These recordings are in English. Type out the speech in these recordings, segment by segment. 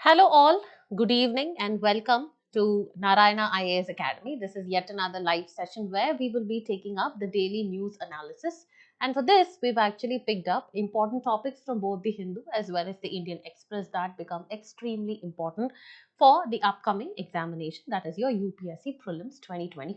Hello all, good evening and welcome to Narayana IAS Academy. This is yet another live session where we will be taking up the daily news analysis. And for this, we've actually picked up important topics from both the Hindu as well as the Indian Express that become extremely important for the upcoming examination, that is your UPSC Prelims 2025.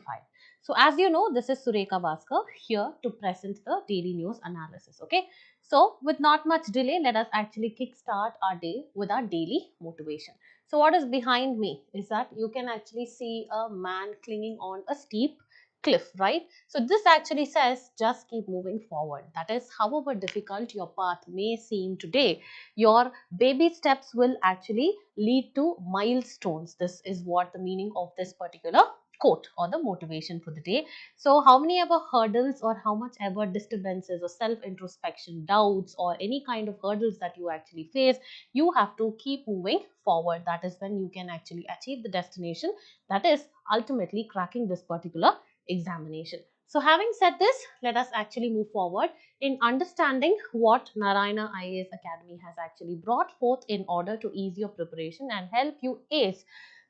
So as you know, this is Sureka Bhaskar here to present the daily news analysis. Okay. So, with not much delay, let us actually kickstart our day with our daily motivation. So, what is behind me is that you can actually see a man clinging on a steep cliff, right? So, this actually says just keep moving forward. That is, however difficult your path may seem today, your baby steps will actually lead to milestones. This is what the meaning of this particular quote or the motivation for the day. So how many ever hurdles or how much ever disturbances or self-introspection, doubts or any kind of hurdles that you actually face, you have to keep moving forward. That is when you can actually achieve the destination, that is ultimately cracking this particular examination. So having said this, let us actually move forward in understanding what Narayana IAS Academy has actually brought forth in order to ease your preparation and help you ace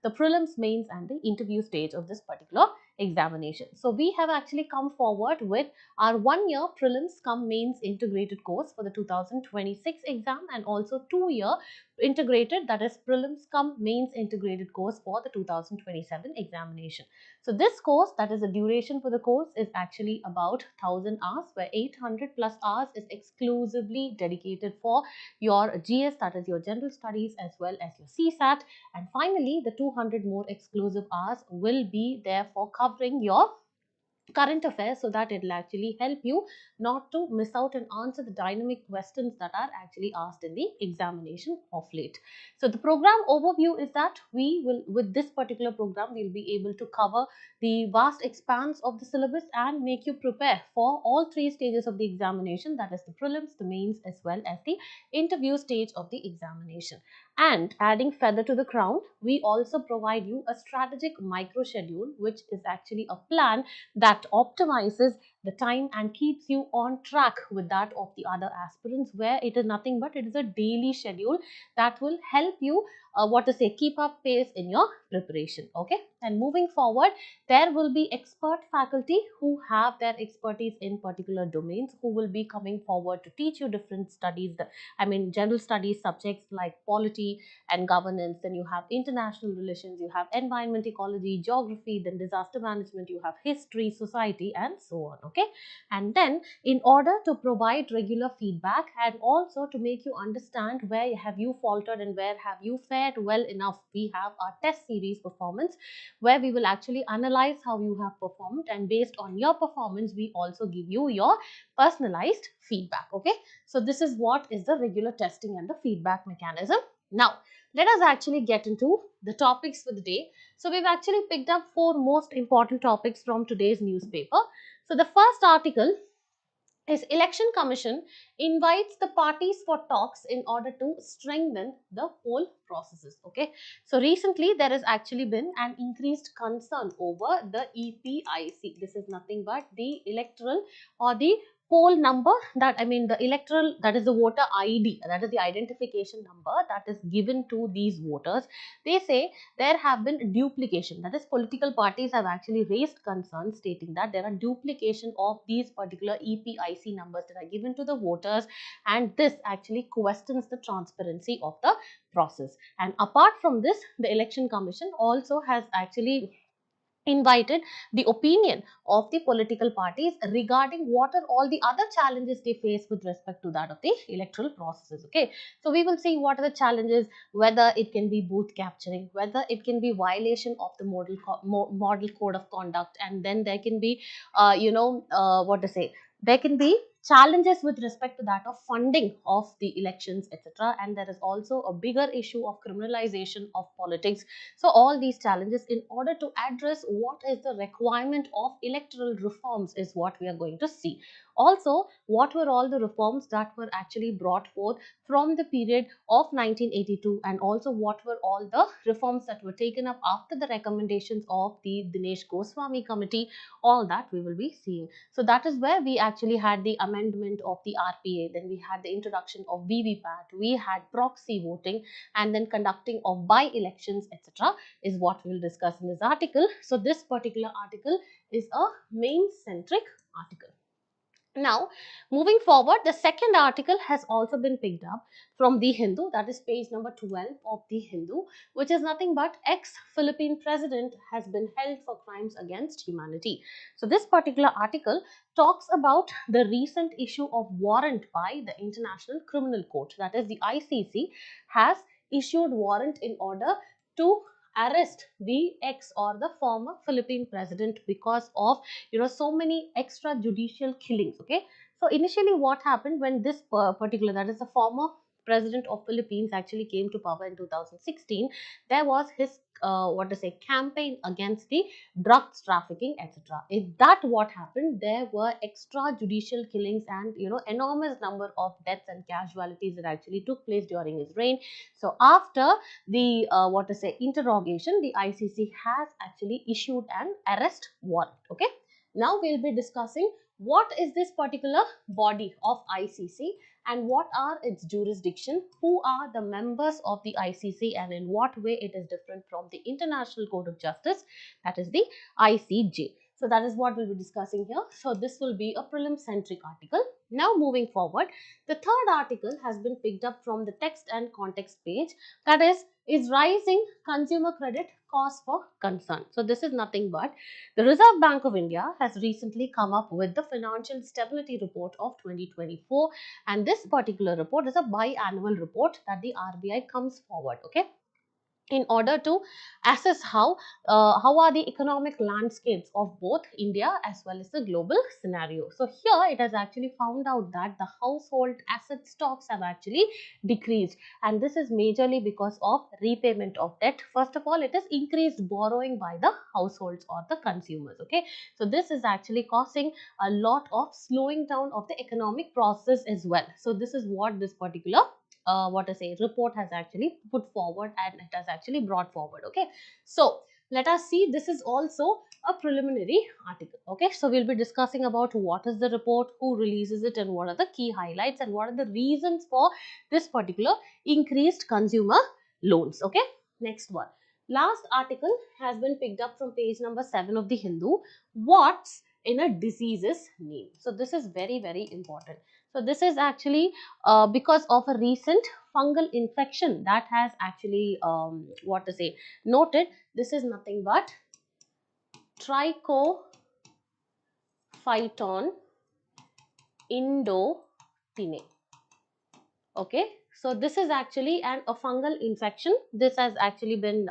the prelims, mains and the interview stage of this particular examination. So we have actually come forward with our 1 year prelims cum mains integrated course for the 2026 exam and also 2 year integrated, that is prelims cum mains integrated course for the 2027 examination. So this course, that is the duration for the course, is actually about 1000 hours, where 800 plus hours is exclusively dedicated for your GS, that is your general studies, as well as your CSAT, and finally the 200 more exclusive hours will be there for covering your current affairs, so that it will actually help you not to miss out and answer the dynamic questions that are actually asked in the examination of late. So the program overview is that we will, with this particular program, we'll be able to cover the vast expanse of the syllabus and make you prepare for all three stages of the examination, that is the prelims, the mains as well as the interview stage of the examination. And adding feather to the crown, we also provide you a strategic micro schedule, which is actually a plan that optimizes the time and keeps you on track with that of the other aspirants, where it is nothing but it is a daily schedule that will help you keep up pace in your preparation. Okay, and moving forward, there will be expert faculty who have their expertise in particular domains, who will be coming forward to teach you different studies, general studies subjects like polity and governance. Then you have international relations, you have environment, ecology, geography, then disaster management, you have history, society and so on. Okay, and then in order to provide regular feedback and also to make you understand where have you faltered and where have you fared well enough, we have our test series performance, where we will actually analyze how you have performed, and based on your performance we also give you your personalized feedback. Okay, so this is what is the regular testing and the feedback mechanism. Now let us actually get into the topics for the day. So we've actually picked up 4 most important topics from today's newspaper. So the first article is Election Commission invites the parties for talks in order to strengthen the whole processes. Okay, so recently there has actually been an increased concern over the EPIC. This is nothing but the electoral or the poll number, that the electoral, that is the voter ID, that is the identification number that is given to these voters. They say there have been duplication, that is political parties have actually raised concerns stating that there are duplication of these particular EPIC numbers that are given to the voters, and this actually questions the transparency of the process. And apart from this, the Election Commission also has actually invited the opinion of the political parties regarding what are all the other challenges they face with respect to that of the electoral processes. Okay, so we will see what are the challenges, whether it can be booth capturing, whether it can be violation of the model code of conduct, and then there can be there can be challenges with respect to that of funding of the elections, etc. And there is also a bigger issue of criminalization of politics. So all these challenges, in order to address what is the requirement of electoral reforms, is what we are going to see. Also, what were all the reforms that were actually brought forth from the period of 1982, and also what were all the reforms that were taken up after the recommendations of the Dinesh Goswami committee. All that we will be seeing. So that is where we actually had the amendment of the RPA, then we had the introduction of VVPAT, we had proxy voting, and then conducting of by-elections, etc. is what we will discuss in this article. So this particular article is a main-centric article. Now, moving forward, the second article has also been picked up from the Hindu, that is page number 12 of the Hindu, which is nothing but ex-Philippine president has been held for crimes against humanity. So, this particular article talks about the recent issue of warrant by the International Criminal Court, that is the ICC, has issued warrant in order to arrest the ex or the former Philippine president because of so many extrajudicial killings. Okay, so initially what happened when this particular, that is the former president of Philippines, actually came to power in 2016, there was his what to say, campaign against the drugs trafficking, etc. Is that what happened? There were extrajudicial killings and enormous number of deaths and casualties that actually took place during his reign. So after the what to say, interrogation, the ICC has actually issued an arrest warrant. Okay, now we'll be discussing what is this particular body of ICC and what are its jurisdiction, who are the members of the ICC, and in what way it is different from the International Court of Justice, that is the ICJ. So that is what we'll be discussing here. So this will be a prelim centric article. Now moving forward, the third article has been picked up from the text and context page, that is rising consumer credit cause for concern. So this is nothing but the Reserve Bank of India has recently come up with the Financial Stability Report of 2024, and this particular report is a biannual report that the RBI comes forward, okay, in order to assess how are the economic landscapes of both India as well as the global scenario. So here it has actually found out that the household asset stocks have actually decreased, and this is majorly because of repayment of debt. First of all, it is increased borrowing by the households or the consumers. Okay, so this is actually causing a lot of slowing down of the economic process as well. So this is what this particular what to say, report has actually put forward and it has actually brought forward. Okay, so let us see, this is also a preliminary article. Okay, so we'll be discussing about what is the report, who releases it, and what are the key highlights and what are the reasons for this particular increased consumer loans. Okay, next one, last article has been picked up from page number 7 of the Hindu. What's in a disease's name? So this is very, very important. So this is actually because of a recent fungal infection that has actually what to say, noted. This is nothing but trichophyton indotine. Okay, so this is actually a fungal infection. This has actually been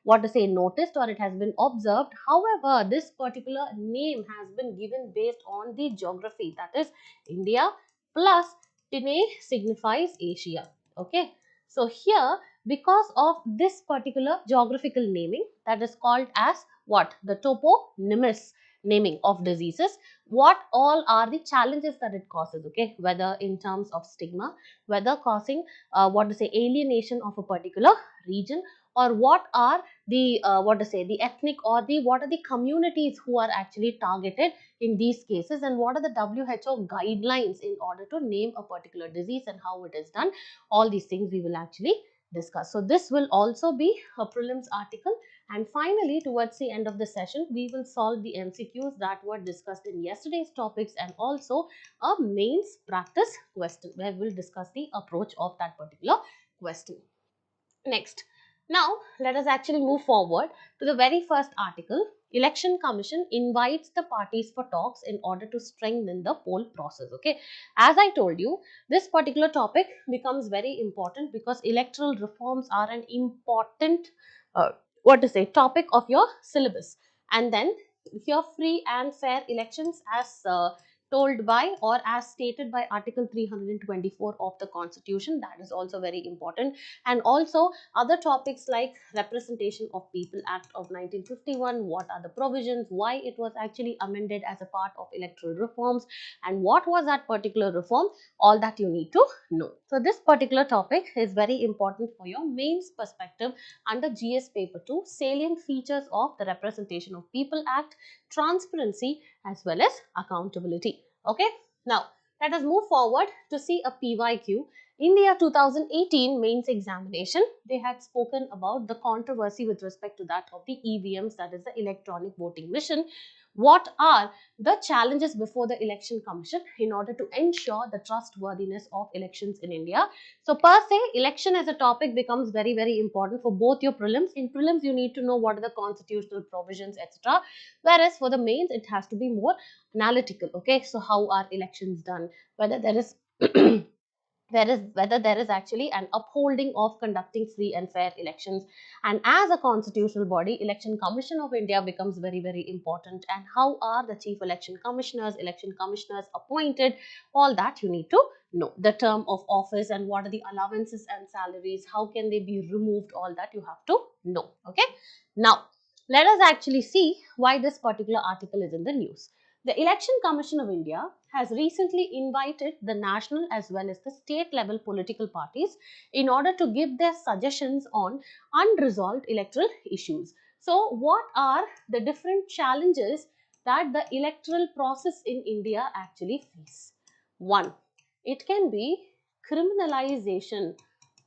what to say, noticed, or it has been observed. However, this particular name has been given based on the geography, that is India plus Tine signifies Asia. Okay, so here because of this particular geographical naming, that is called as what, the toponymous naming of diseases, what all are the challenges that it causes. Okay, whether in terms of stigma, whether causing what to say, alienation of a particular region, or what are the what to say, the ethnic or the what are the communities who are actually targeted in these cases, and what are the WHO guidelines in order to name a particular disease and how it is done. All these things we will actually discuss. So this will also be a prelims article, and finally towards the end of the session we will solve the MCQs that were discussed in yesterday's topics, and also a mains practice question where we'll discuss the approach of that particular question. Next, now let us actually move forward to the very first article. Election Commission invites the parties for talks in order to strengthen the poll process. Okay, as I told you, this particular topic becomes very important because electoral reforms are an important what to say, topic of your syllabus, and then your free and fair elections as told by or as stated by Article 324 of the Constitution. That is also very important. And also other topics like Representation of People Act of 1951, what are the provisions, why it was actually amended as a part of electoral reforms, and what was that particular reform, all that you need to know. So this particular topic is very important for your mains perspective under GS paper 2, salient features of the Representation of People Act, transparency as well as accountability. Okay, now let us move forward to see a PYQ. In the year 2018 mains examination, they had spoken about the controversy with respect to that of the EVMs, that is the electronic voting machine. What are the challenges before the Election Commission in order to ensure the trustworthiness of elections in India? So per se, election as a topic becomes very, very important for both your prelims. In prelims, you need to know what are the constitutional provisions, etc. Whereas for the mains, it has to be more analytical. Okay, so how are elections done? Whether there is whether there is actually an upholding of conducting free and fair elections. And as a constitutional body, Election Commission of India becomes very, very important. And how are the chief election commissioners appointed, all that you need to know. The term of office and what are the allowances and salaries, how can they be removed, all that you have to know. Okay, now let us actually see why this particular article is in the news. The Election Commission of India has recently invited the national as well as the state level political parties in order to give their suggestions on unresolved electoral issues. So, what are the different challenges that the electoral process in India actually face? One, it can be criminalization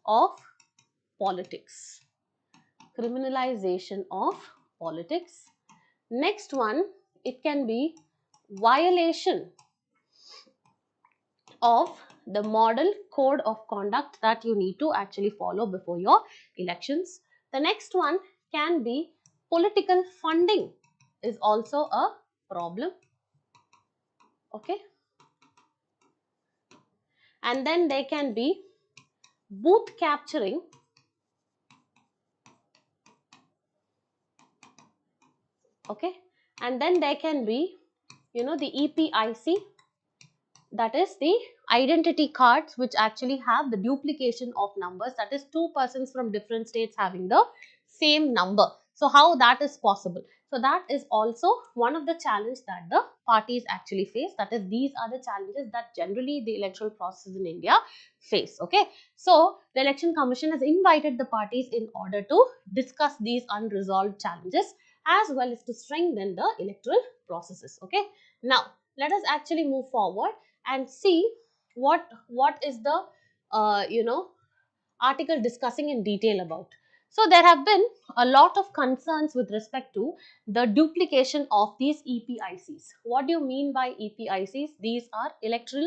of politics. Criminalization of politics. Next one, it can be violation of the model code of conduct that you need to actually follow before your elections. The next one can be political funding is also a problem. Okay. And then there can be booth capturing. Okay. And then there can be, the EPIC, that is the identity cards which actually have the duplication of numbers, that is two persons from different states having the same number. So how that is possible? So that is also one of the challenges that the parties actually face. That is, these are the challenges that generally the electoral process in India face. Okay, so the Election Commission has invited the parties in order to discuss these unresolved challenges as well as to strengthen the electoral processes. Okay, now let us actually move forward and see what is the article discussing in detail about. So there have been a lot of concerns with respect to the duplication of these EPICs. What do you mean by EPICs? These are electors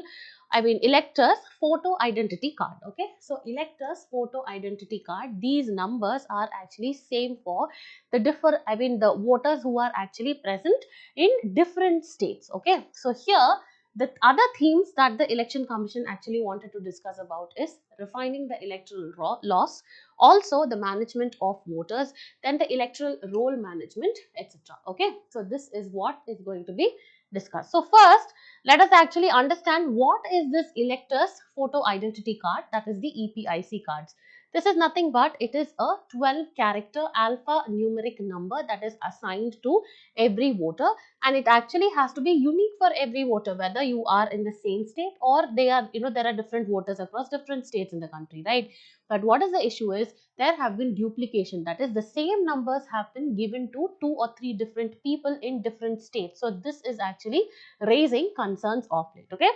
photo identity card. Okay, so electors photo identity card, these numbers are actually same for the the voters who are actually present in different states. Okay, so here the other themes that the Election Commission actually wanted to discuss about is refining the electoral laws, also the management of voters, then the electoral roll management, etc. Okay, so this is what is going to be discussed. So first, let us actually understand what is this electors photo identity card, that is the EPIC cards. This is nothing but it is a 12-character alphanumeric number that is assigned to every voter, and it actually has to be unique for every voter, whether you are in the same state or they are, there are different voters across different states in the country, right? But what is the issue is there have been duplication, that is the same numbers have been given to 2 or 3 different people in different states. So this is actually raising concerns of it. Okay,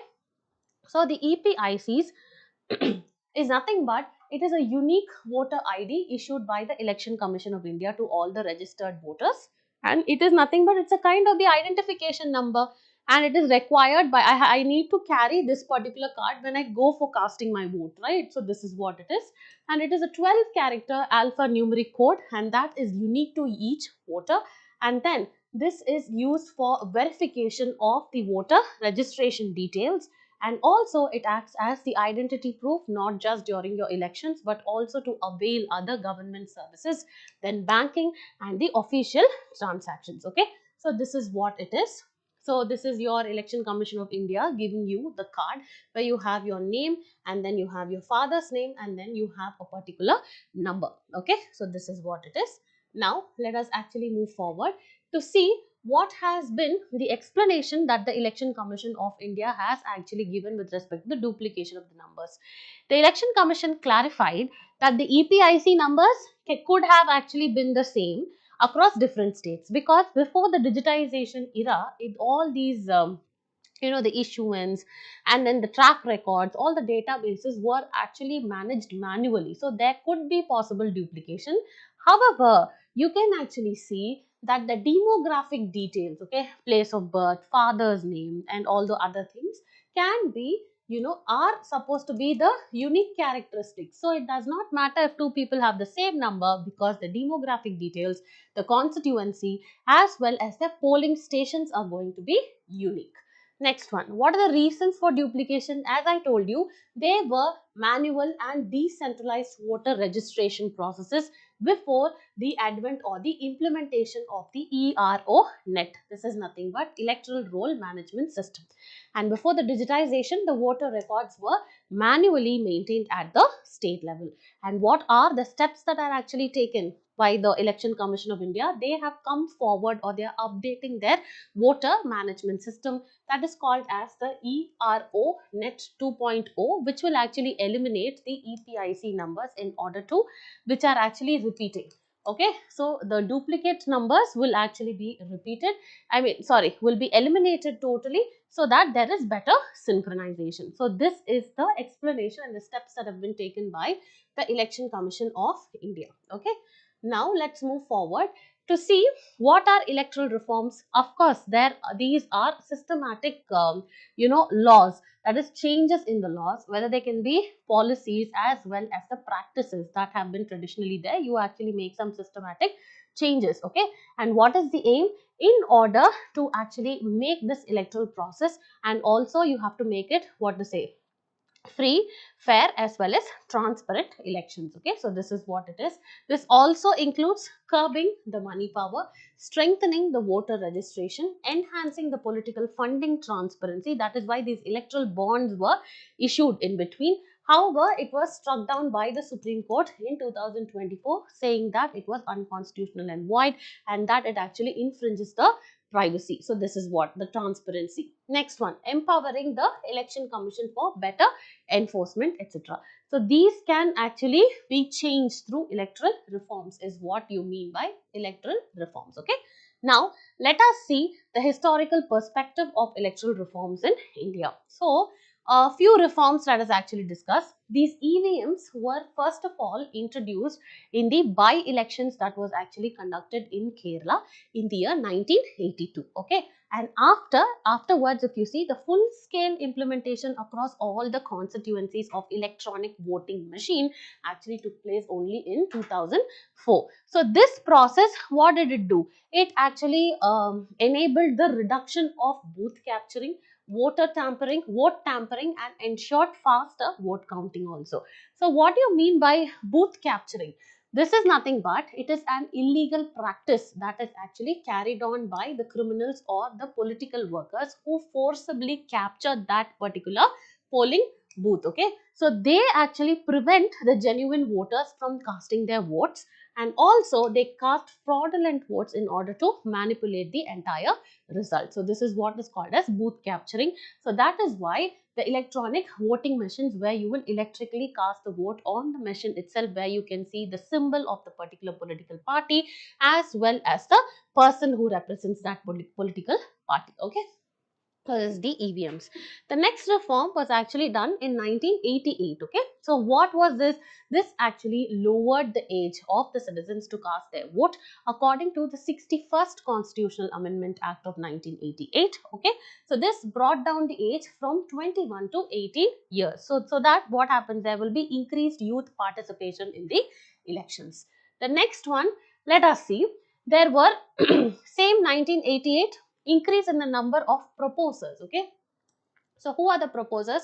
so the EPICs is nothing but it is a unique voter ID issued by the Election Commission of India to all the registered voters, and it is nothing but it's a kind of the identification number, and it is required by I need to carry this particular card when I go for casting my vote, right? So this is what it is, and it is a 12-character alphanumeric code, and that is unique to each voter. And then this is used for verification of the voter registration details, and also it acts as the identity proof not just during your elections but also to avail other government services, then banking and the official transactions. Okay, so this is what it is. So this is your Election Commission of India giving you the card where you have your name and then you have your father's name and then you have a particular number. Okay, so this is what it is. Now let us actually move forward to see what has been the explanation that the Election Commission of India has actually given with respect to the duplication of the numbers. The Election Commission clarified that the EPIC numbers could have actually been the same across different states, because before the digitization era, all these the issuance and then the track records, all the databases were actually managed manually, so there could be possible duplication. However, you can actually see that the demographic details, okay, place of birth, father's name and all the other things can be, are supposed to be the unique characteristics. So it does not matter if two people have the same number, because the demographic details, the constituency as well as the polling stations are going to be unique. Next one, what are the reasons for duplication? As I told you, they were manual and decentralized voter registration processes before the advent or the implementation of the ERO net. This is nothing but electoral roll management system. And before the digitization, the voter records were manually maintained at the state level. And what are the steps that are actually taken by the Election Commission of India? They have come forward, or they are updating their voter management system, that is called as the ERO net 2.0, which will actually eliminate the EPIC numbers in order to, which are actually repeating. Okay, so the duplicate numbers will actually be repeated, will be eliminated totally, so that there is better synchronization. So this is the explanation and the steps that have been taken by the Election Commission of India. Okay, now let's move forward to see what are electoral reforms. Of course, these are systematic laws, that is changes in the laws, whether they can be policies as well as the practices that have been traditionally there. You actually make some systematic changes. Okay, and what is the aim? In order to actually make this electoral process, and also you have to make it, what to say, free, fair as well as transparent elections. Okay, so this is what it is. This also includes curbing the money power, strengthening the voter registration, enhancing the political funding transparency. That is why these electoral bonds were issued in between. However, it was struck down by the Supreme Court in 2024, saying that it was unconstitutional and void, and that it actually infringes the privacy. So this is what the transparency. Next one, empowering the Election Commission for better enforcement, etc. So these can actually be changed through electoral reforms, is what you mean by electoral reforms. Okay, now let us see the historical perspective of electoral reforms in India. So a few reforms that is actually discussed. These EVMs were first of all introduced in the by-elections that was actually conducted in Kerala in the year 1982. Okay, and afterwards, if you see, the full scale implementation across all the constituencies of electronic voting machine actually took place only in 2004. So this process, what did it do? It actually enabled the reduction of booth capturing, vote tampering, and ensured faster vote counting also. So what do you mean by booth capturing? This is nothing but it is an illegal practice that is actually carried on by the criminals or the political workers who forcibly capture that particular polling booth. Okay, so they actually prevent the genuine voters from casting their votes, and also they cast fraudulent votes in order to manipulate the entire result. So this is what is called as booth capturing. So that is why the electronic voting machines, where you will electrically cast the vote on the machine itself, where you can see the symbol of the particular political party as well as the person who represents that political party. Okay, so this is the EVMs. The next reform was actually done in 1988. Okay, so what was this? This actually lowered the age of the citizens to cast their vote according to the 61st Constitutional Amendment Act of 1988. Okay, so this brought down the age from 21 to 18 years. So that what happens, there will be increased youth participation in the elections. The next one, let us see. There were same 1988 increase in the number of proposers. Okay, so who are the proposers?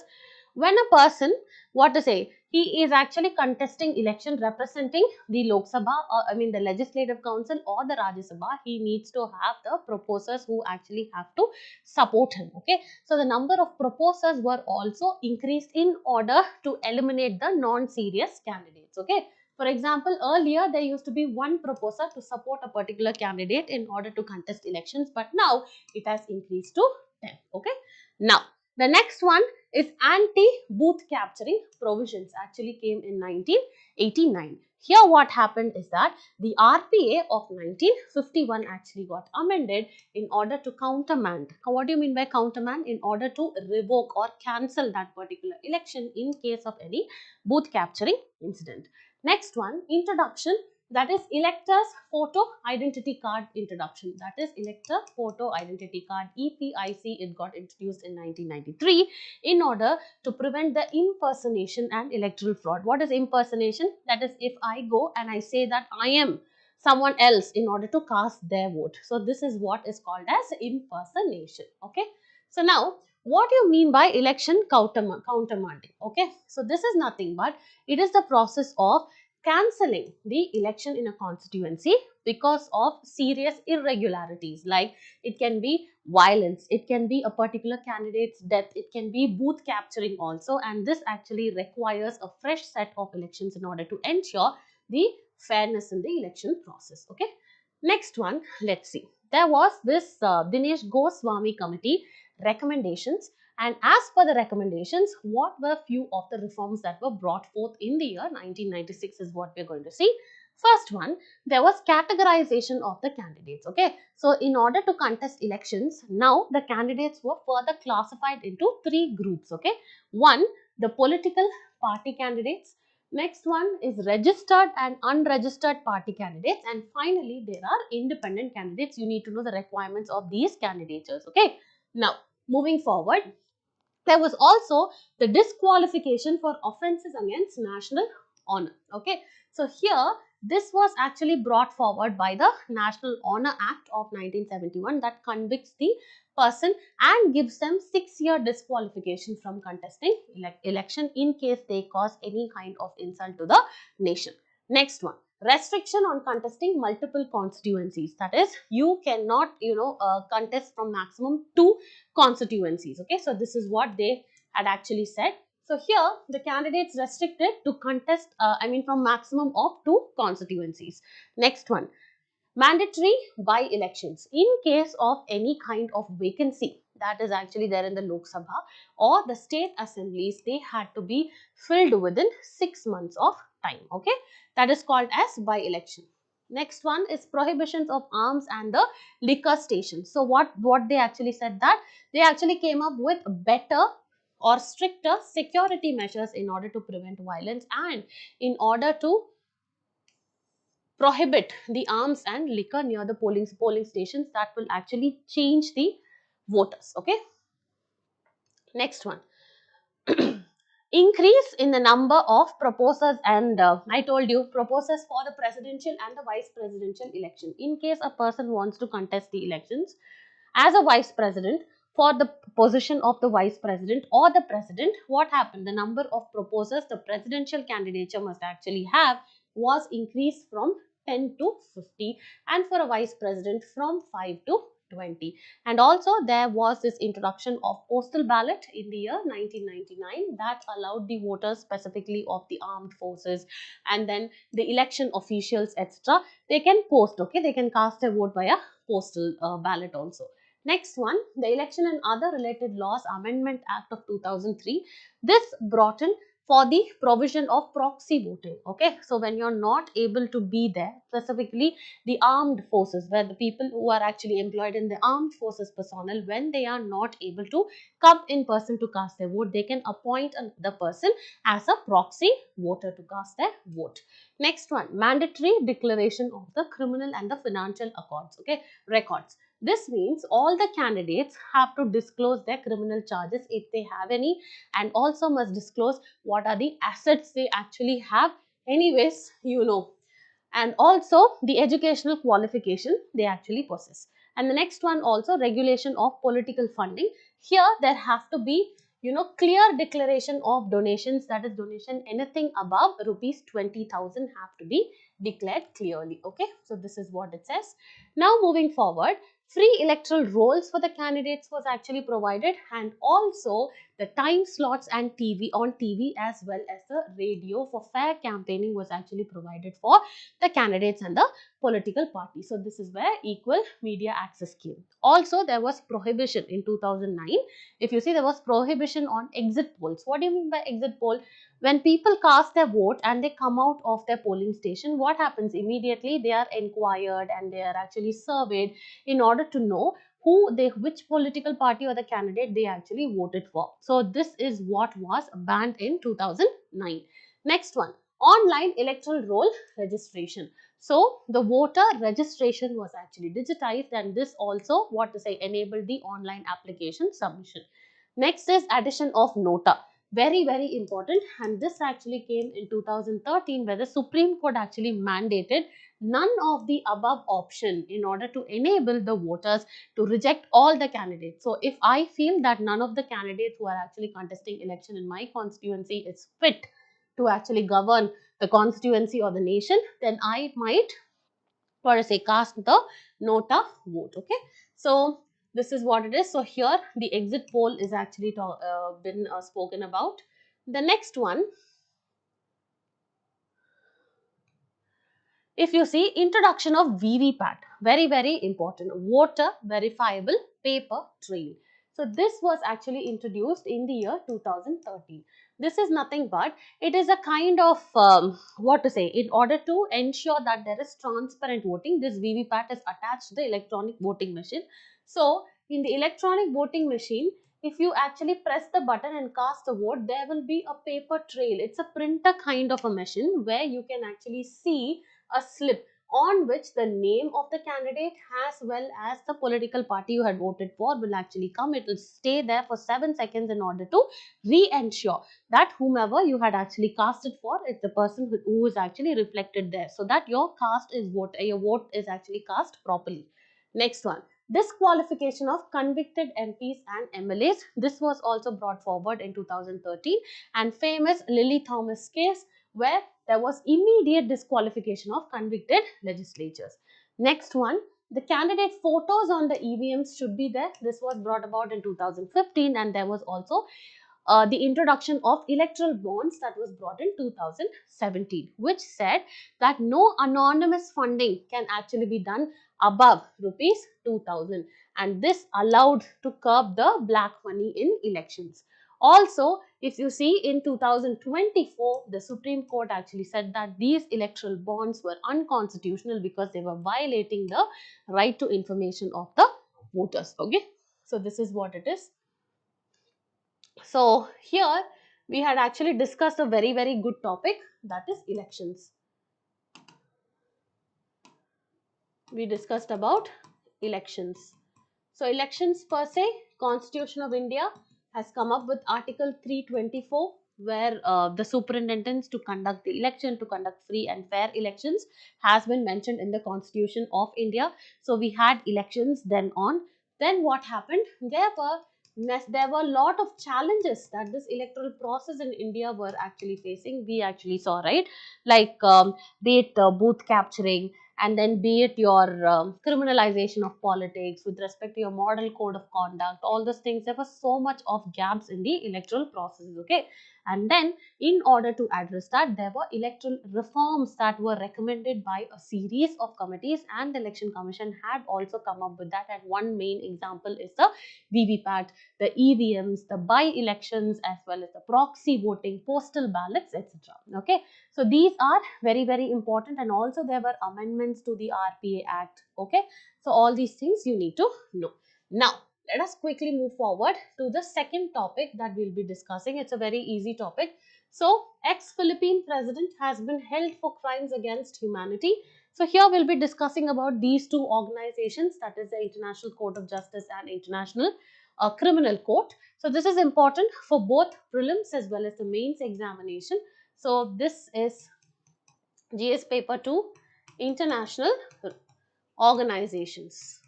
when a person, what to say, he is actually contesting election representing the Lok Sabha, or I mean the Legislative Council or the Rajya Sabha, he needs to have the proposers who actually have to support him. Okay, so the number of proposers were also increased in order to eliminate the non-serious candidates. Okay, for example, earlier there used to be one proposer to support a particular candidate in order to contest elections, but now it has increased to 10. Okay, now the next one is anti-booth capturing provisions, actually came in 1989. Here what happened is that the RPA of 1951 actually got amended in order to countermand. What do you mean by countermand? In order to revoke or cancel that particular election in case of any booth capturing incident. Next one, introduction, that is electors photo identity card introduction. That is elector photo identity card, EPIC. It got introduced in 1993 in order to prevent the impersonation and electoral fraud. What is impersonation? That is if I go and I say that I am someone else in order to cast their vote. So this is what is called as impersonation. Okay, so now what do you mean by election countermanding? Okay, so this is nothing but it is the process of cancelling the election in a constituency because of serious irregularities, like it can be violence, it can be a particular candidate's death, it can be booth capturing also, and this actually requires a fresh set of elections in order to ensure the fairness in the election process. Okay, next one, let's see. There was this Dinesh Goswami committee recommendations, and as per the recommendations, what were few of the reforms that were brought forth in the year 1996 is what we are going to see. First one, there was categorization of the candidates. Okay, so in order to contest elections, now the candidates were further classified into three groups. Okay, one, the political party candidates. Next one is registered and unregistered party candidates, and finally there are independent candidates. You need to know the requirements of these candidatures. Okay, now moving forward, there was also the disqualification for offences against national honor. Okay, so here this was actually brought forward by the National Honor Act of 1971 that convicts the person and gives them 6-year disqualification from contesting election in case they cause any kind of insult to the nation. Next one, restriction on contesting multiple constituencies, that is you cannot contest from maximum 2 constituencies. Okay, so this is what they had actually said. So here the candidates restricted to contest from maximum of 2 constituencies. Next one, mandatory by elections in case of any kind of vacancy that is actually there in the Lok Sabha or the state assemblies, they had to be filled within 6 months of time. Okay, that is called as by election. Next one is prohibitions of arms and the liquor stations. So what they actually said, that they actually came up with better or stricter security measures in order to prevent violence and in order to prohibit the arms and liquor near the polling stations that will actually change the voters. Okay, next one, increase in the number of proposers, and I told you proposers for the presidential and the vice presidential election. In case a person wants to contest the elections as a vice president, for the position of the vice president or the president, what happened? The number of proposers the presidential candidature must actually have was increased from 10 to 50, and for a vice president from 5 to 20. And also there was this introduction of postal ballot in the year 1999 that allowed the voters specifically of the armed forces and then the election officials, etc. They can post, okay, they can cast a vote via postal ballot also. Next one, the Election and Other Related Laws Amendment Act of 2003. This brought in for the provision of proxy voting. Okay, so when you're not able to be there, specifically the armed forces, where the people who are actually employed in the armed forces personnel, when they are not able to come in person to cast their vote, they can appoint the person as a proxy voter to cast their vote. Next one, mandatory declaration of the criminal and the financial accounts, okay, records. This means all the candidates have to disclose their criminal charges if they have any, and also must disclose what are the assets they actually have. Anyways, and also the educational qualification they actually possess. And the next one, also regulation of political funding. Here there have to be clear declaration of donations, that is donation anything above rupees 20,000 have to be declared clearly. Okay, so this is what it says. Now moving forward, free electoral rolls for the candidates was actually provided, and also the time slots and TV as well as the radio for fair campaigning was actually provided for the candidates and the political party. So this is where equal media access came. Also, there was prohibition in 2009. If you see, there was prohibition on exit polls. What do you mean by exit poll? When people cast their vote and they come out of their polling station, what happens immediately? They are inquired and they are actually surveyed in order to know which political party or the candidate they actually voted for. So this is what was banned in 2009. Next one, online electoral roll registration. So the voter registration was actually digitized, and this also, what to say, enabled the online application submission. Next is addition of nota. Very, very important, and this actually came in 2013, where the Supreme Court actually mandated none of the above option in order to enable the voters to reject all the candidates. So if I feel that none of the candidates who are actually contesting election in my constituency is fit to actually govern the constituency or the nation, then I might, for say, cast the nota vote. Okay, so this is what it is. So here the exit poll is actually been spoken about. The next one, if you see, introduction of VVPAT, very, very important, voter verifiable paper trail. So this was actually introduced in the year 2013. This is nothing but, it is a kind of, what to say, in order to ensure that there is transparent voting, this VVPAT is attached to the electronic voting machine. So in the electronic voting machine, if you actually press the button and cast a vote, there will be a paper trail. It's a printer kind of a machine where you can actually see a slip on which the name of the candidate as well as the political party you had voted for will actually come. It will stay there for 7 seconds in order to re-ensure that whomever you had actually casted for is the person who is actually reflected there, so that your your vote is actually cast properly. Next one, disqualification of convicted MPs and MLAs. This was also brought forward in 2013, and famous Lily Thomas case, where there was immediate disqualification of convicted legislatures. Next one, the candidate photos on the EVMs should be there. This was brought about in 2015, and there was also the introduction of electoral bonds that was brought in 2017, which said that no anonymous funding can actually be done above rupees 2000, and this allowed to curb the black money in elections. Also, if you see, in 2024, the Supreme Court actually said that these electoral bonds were unconstitutional because they were violating the right to information of the voters. Okay, so this is what it is. So here we had actually discussed a very, very good topic, that is elections. We discussed about elections. So elections per se, Constitution of India has come up with Article 324, where the superintendents to conduct the election, to conduct free and fair elections, has been mentioned in the Constitution of India. So we had elections then on. Then what happened? There were a lot of challenges that this electoral process in India were actually facing. We actually saw, right? Like be it booth capturing, and then be it your criminalization of politics with respect to your model code of conduct, all those things. There was so much of gaps in the electoral process. Okay, and then in order to address that, there were electoral reforms that were recommended by a series of committees, and the election commission had also come up with that. And one main example is the VVPAT, the EVMs, the by-elections, as well as the proxy voting, postal ballots, etc. Okay, so these are very, very important, and also there were amendments to the RPA Act. Okay, so all these things you need to know. Now, let us quickly move forward to the second topic that we'll be discussing. It's a very easy topic. So, ex-Philippine president has been held for crimes against humanity. So, here we'll be discussing about these two organizations, that is the International Court of Justice and International Criminal Court. So, this is important for both prelims as well as the mains examination. So, this is GS paper 2, international organizations.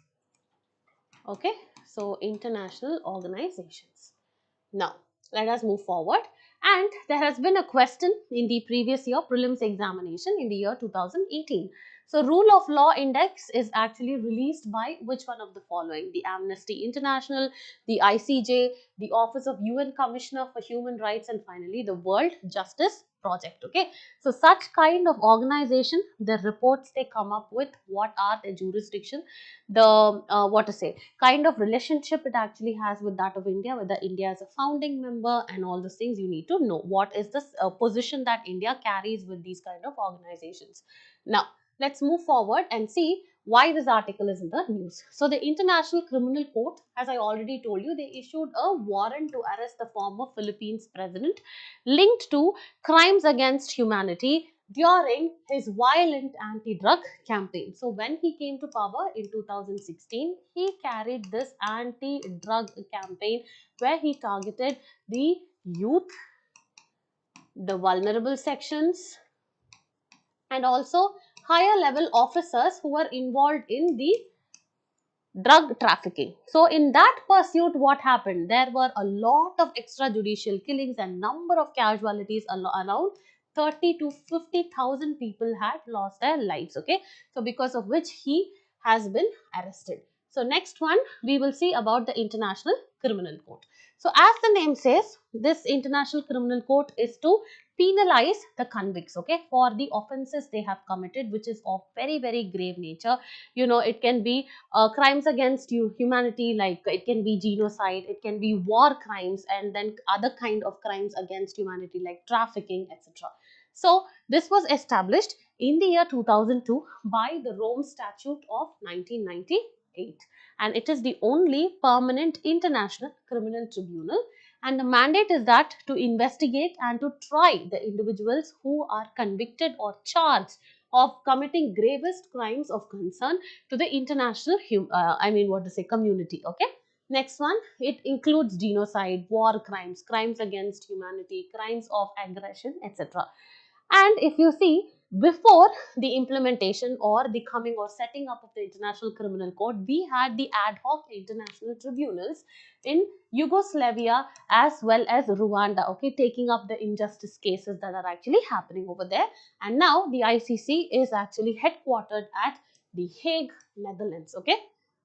Okay, so international organizations. Now, let us move forward. And there has been a question in the previous year prelims examination in the year 2018. So, Rule of Law Index is actually released by which one of the following? The Amnesty International, the ICJ, the Office of UN Commissioner for Human Rights, and finally the World Justice Project. Okay, so such kind of organization, the reports they come up with, what are the jurisdiction, the what to say, kind of relationship it actually has with that of India, whether India is a founding member, and all those things you need to know. What is this position that India carries with these kind of organizations? Now, let's move forward and see why this article is in the news. So, the International Criminal Court, as I already told you, they issued a warrant to arrest the former Philippines president linked to crimes against humanity during his violent anti-drug campaign. So when he came to power in 2016, he carried this anti-drug campaign where he targeted the youth, the vulnerable sections, and also higher level officers who were involved in the drug trafficking. So in that pursuit, what happened? There were a lot of extrajudicial killings and number of casualties. Around 30 to 50,000 people had lost their lives. Okay, so because of which he has been arrested. So next one, we will see about the International Criminal Court. So as the name says, this International Criminal Court is to penalize the convicts, okay, for the offenses they have committed, which is of very grave nature. You know, it can be crimes against humanity, like it can be genocide, it can be war crimes, and then other kind of crimes against humanity like trafficking, etc. So this was established in the year 2002 by the Rome Statute of 1998, and it is the only permanent international criminal tribunal, and the mandate is that to investigate and to try the individuals who are convicted or charged of committing gravest crimes of concern to the international community. Okay, next one, it includes genocide, war crimes, crimes against humanity, crimes of aggression, etc. And if you see, before the implementation or the coming or setting up of the International Criminal Court, we had the ad hoc international tribunals in Yugoslavia as well as Rwanda, okay, taking up the injustice cases that are actually happening over there. And now the ICC is actually headquartered at the Hague, Netherlands. Okay,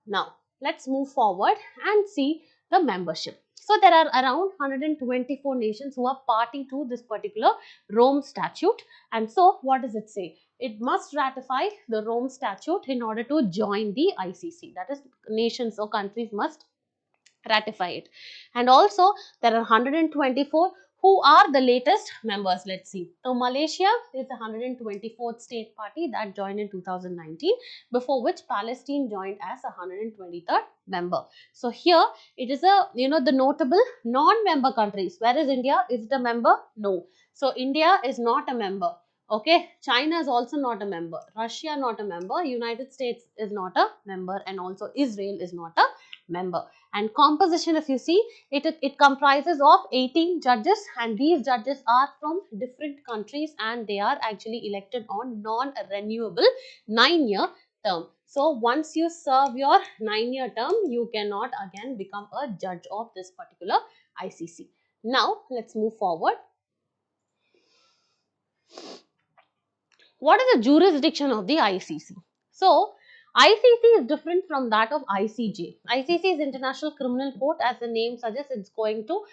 now let's move forward and see the membership. So there are around 124 nations who are party to this particular Rome Statute. And so what does it say? It must ratify the Rome Statute in order to join the ICC. That is, nations or countries must ratify it. And also there are 124 who are the latest members. Let's see. So Malaysia is the 124th state party that joined in 2019, before which Palestine joined as a 123rd member. So here it is a, the notable non-member countries. Where is India? Is it a member? No. So India is not a member. Okay, China is also not a member, Russia not a member, United States is not a member, and also Israel is not a member. And composition, if you see, it comprises of 18 judges, and these judges are from different countries, and they are actually elected on non-renewable 9-year term. So once you serve your 9-year term, you cannot again become a judge of this particular ICC. Now let's move forward. What is the jurisdiction of the ICC? So, ICC is different from that of ICJ. ICC is International Criminal Court, as the name suggests. It's going to,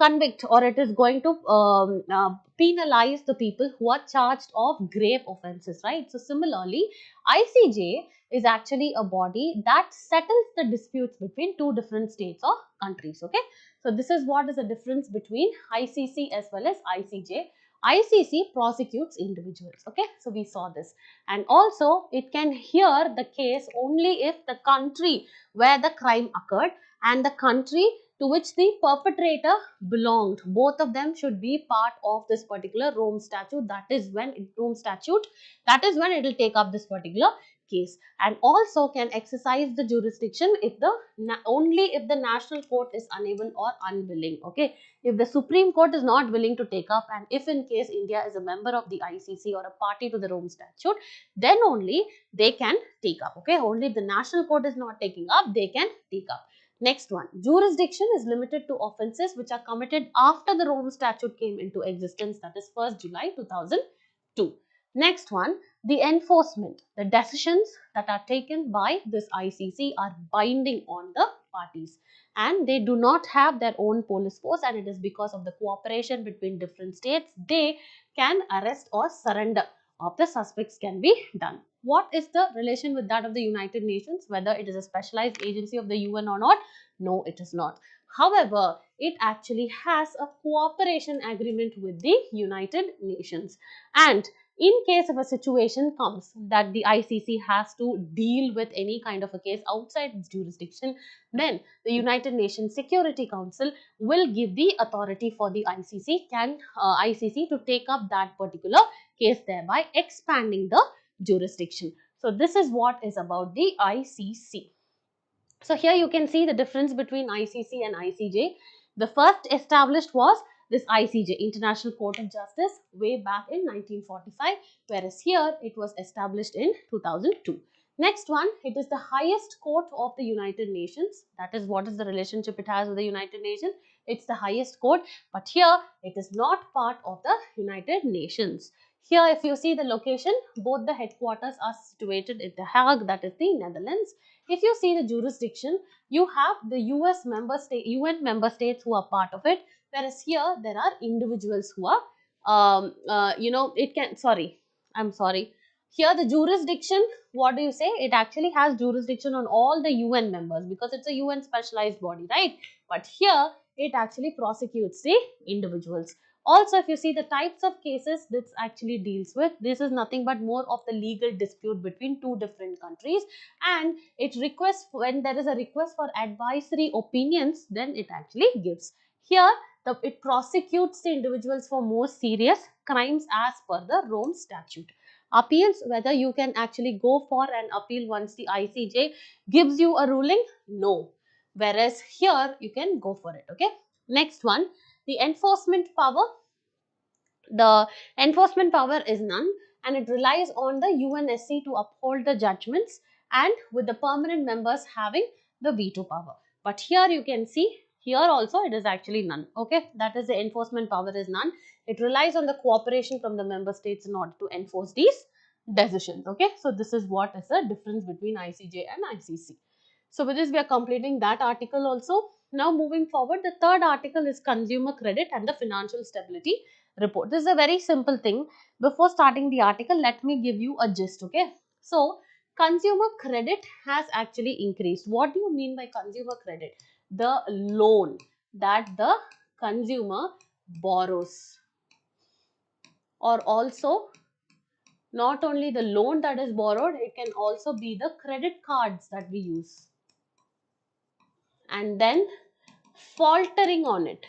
convict, or it is going to penalize the people who are charged of grave offences, right? So, similarly, ICJ is actually a body that settles the disputes between two different states or countries, okay? So, this is what is the difference between ICC as well as ICJ. ICC prosecutes individuals, okay, so we saw this, and also it can hear the case only if the country where the crime occurred and the country to which the perpetrator belonged, both of them should be part of this particular Rome Statute. That is when it will take up this particular case, and also can exercise the jurisdiction if only if the national court is unable or unwilling, okay. If the Supreme Court is not willing to take up, and if in case India is a member of the ICC or a party to the Rome Statute, then only they can take up, okay. Only if the national court is not taking up, they can take up. Next one, jurisdiction is limited to offences which are committed after the Rome Statute came into existence, that is 1st July 2002. Next one, the enforcement. The decisions that are taken by this ICC are binding on the parties and they do not have their own police force, and it is because of the cooperation between different states they can arrest or surrender of the suspects can be done. What is the relation with that of the United Nations? Whether it is a specialized agency of the UN or not? No, it is not. However, it actually has a cooperation agreement with the United Nations. And in case of a situation comes that the ICC has to deal with any kind of a case outside its jurisdiction, then the United Nations Security Council will give the authority for the ICC to take up that particular case, thereby expanding the jurisdiction. So this is what is about the ICC. So here you can see the difference between ICC and ICJ. The first established was this ICJ, International Court of Justice, way back in 1945, whereas here it was established in 2002. Next one, it is the highest court of the United Nations. That is what is the relationship it has with the United Nations. It's the highest court, but here it is not part of the United Nations. Here, if you see the location, both the headquarters are situated in The Hague, that is the Netherlands. If you see the jurisdiction, you have the UN member states who are part of it, whereas here there are individuals who are, I'm sorry. Here the jurisdiction, what do you say? It actually has jurisdiction on all the UN members because it's a UN specialized body, right? But here it actually prosecutes the individuals. Also, if you see the types of cases this actually deals with, this is nothing but more of the legal dispute between two different countries, and it requests, when there is a request for advisory opinions, then it actually gives. Here, it prosecutes the individuals for more serious crimes as per the Rome Statute. Appeals, whether you can actually go for an appeal once the ICJ gives you a ruling, no. Whereas here, you can go for it, okay. Next one, the enforcement power. The enforcement power is none and it relies on the UNSC to uphold the judgments and with the permanent members having the veto power. But here you can see, here also it is actually none, okay. That is, the enforcement power is none. It relies on the cooperation from the member states in order to enforce these decisions, okay. So this is what is the difference between ICJ and ICC. So with this we are completing that article also. Now moving forward, the third article is consumer credit and the financial stability report. This is a very simple thing. Before starting the article, let me give you a gist, okay. So consumer credit has actually increased. What do you mean by consumer credit? The loan that the consumer borrows, or also not only the loan that is borrowed, it can also be the credit cards that we use and then faltering on it.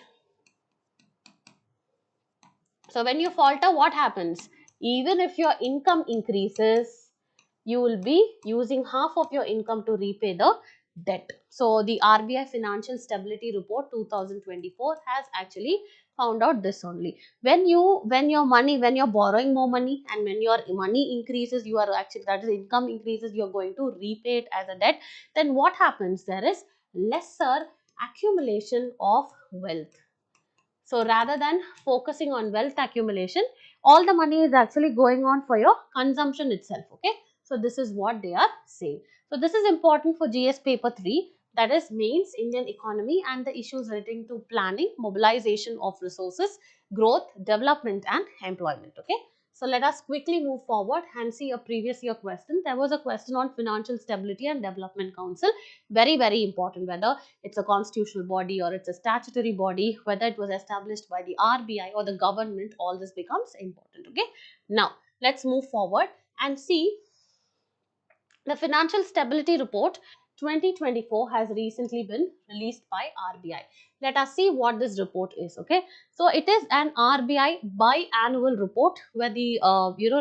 So when you falter, what happens? Even if your income increases, you will be using half of your income to repay the debt. So the RBI Financial Stability Report 2024 has actually found out this only. When you're borrowing more money and when your money increases, you are actually, that is, income increases, you're going to repay it as a debt. Then what happens? There is lesser accumulation of wealth. So rather than focusing on wealth accumulation, all the money is actually going on for your consumption itself, okay. So this is what they are saying. So this is important for GS paper 3, that is mains Indian economy and the issues relating to planning, mobilization of resources, growth, development and employment, okay. So let us quickly move forward and see a previous year question. There was a question on Financial Stability and Development Council. Very, very important, whether it's a constitutional body or it's a statutory body, whether it was established by the RBI or the government, all this becomes important, okay. Now, let's move forward and see the Financial Stability Report 2024 has recently been released by RBI. Let us see what this report is, okay. So it is an RBI biannual report where the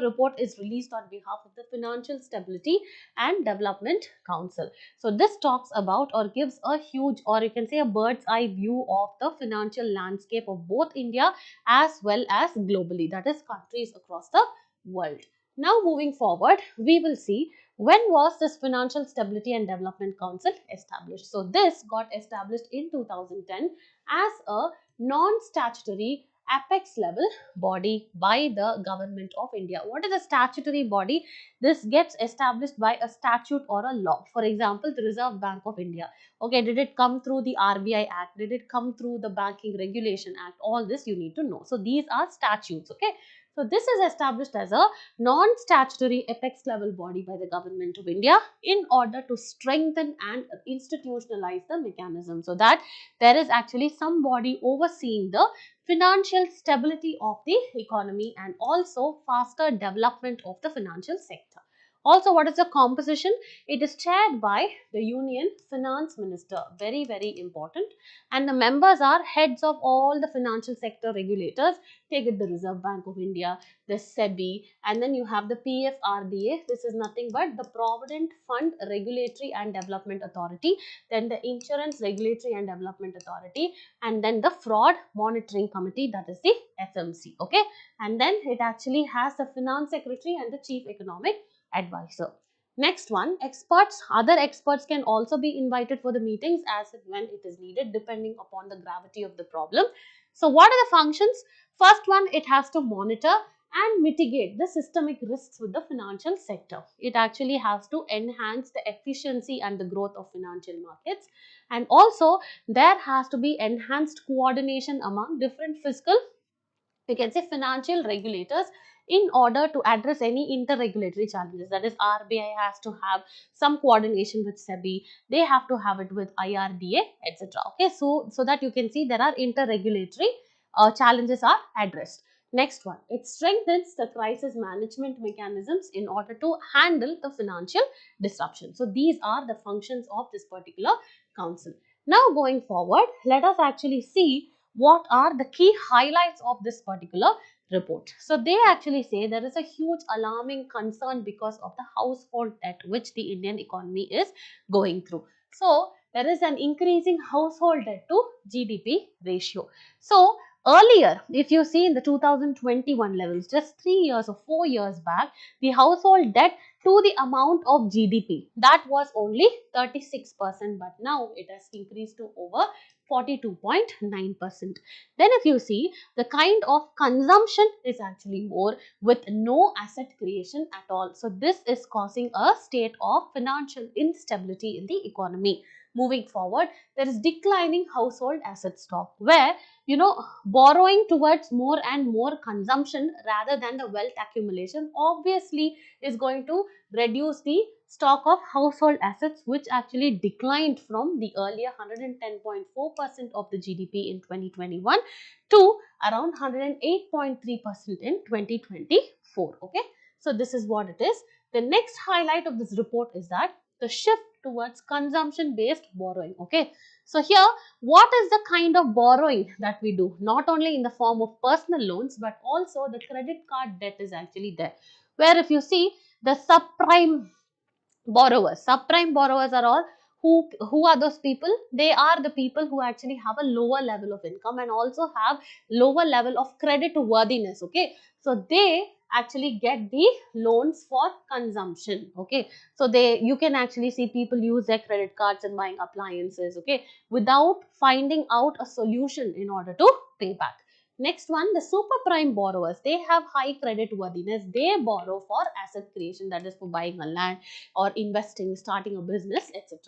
report is released on behalf of the Financial Stability and Development Council. So this talks about or gives a huge, or you can say a bird's eye view of the financial landscape of both India as well as globally, that is countries across the world. Now moving forward, we will see when was this Financial Stability and Development Council established. So this got established in 2010 as a non-statutory apex level body by the government of India. What is a statutory body? This gets established by a statute or a law. For example, the Reserve Bank of India. Okay, did it come through the RBI Act? Did it come through the Banking Regulation Act? All this you need to know. So these are statutes. Okay. So this is established as a non-statutory apex level body by the government of India in order to strengthen and institutionalize the mechanism, so that there is actually some body overseeing the financial stability of the economy and also faster development of the financial sector. Also, what is the composition? It is chaired by the Union Finance Minister, very, very important. And the members are heads of all the financial sector regulators. Take it the Reserve Bank of India, the SEBI, and then you have the PFRDA. This is nothing but the Provident Fund Regulatory and Development Authority, then the Insurance Regulatory and Development Authority, and then the Fraud Monitoring Committee, that is the FMC. Okay, and then it actually has the Finance Secretary and the Chief Economic Advisor. Next one, experts. Other experts can also be invited for the meetings as and when it is needed, depending upon the gravity of the problem. So what are the functions? First one, it has to monitor and mitigate the systemic risks with the financial sector. It actually has to enhance the efficiency and the growth of financial markets. And also, there has to be enhanced coordination among different fiscal, you can say, financial regulators in order to address any interregulatory challenges. That is, RBI has to have some coordination with SEBI, they have to have it with IRDA, etc. Okay, so that you can see there are interregulatory challenges are addressed. Next one, it strengthens the crisis management mechanisms in order to handle the financial disruption. So these are the functions of this particular council. Now going forward, let us actually see what are the key highlights of this particular report. So they actually say there is a huge alarming concern because of the household debt which the Indian economy is going through. So there is an increasing household debt to GDP ratio. So earlier, if you see in the 2021 levels, just 3 years or 4 years back, the household debt to the amount of GDP, that was only 36%, but now it has increased to over 42.9%. Then if you see, the kind of consumption is actually more with no asset creation at all. So this is causing a state of financial instability in the economy. Moving forward, there is declining household asset stock where, borrowing towards more and more consumption rather than the wealth accumulation obviously is going to reduce the stock of household assets, which actually declined from the earlier 110.4% of the GDP in 2021 to around 108.3% in 2024. Okay, so this is what it is. The next highlight of this report is that the shift towards consumption based borrowing. Okay, so here, what is the kind of borrowing that we do? Not only in the form of personal loans, but also the credit card debt is actually there, where if you see the subprime borrowers, subprime borrowers are all who are those people? They are the people who actually have a lower level of income and also have lower level of credit worthiness. Okay, so they actually get the loans for consumption. Okay, so you can actually see people use their credit cards and buying appliances, okay, without finding out a solution in order to pay back. Next one, the super prime borrowers, they have high credit worthiness. They borrow for asset creation, that is for buying a land or investing, starting a business, etc.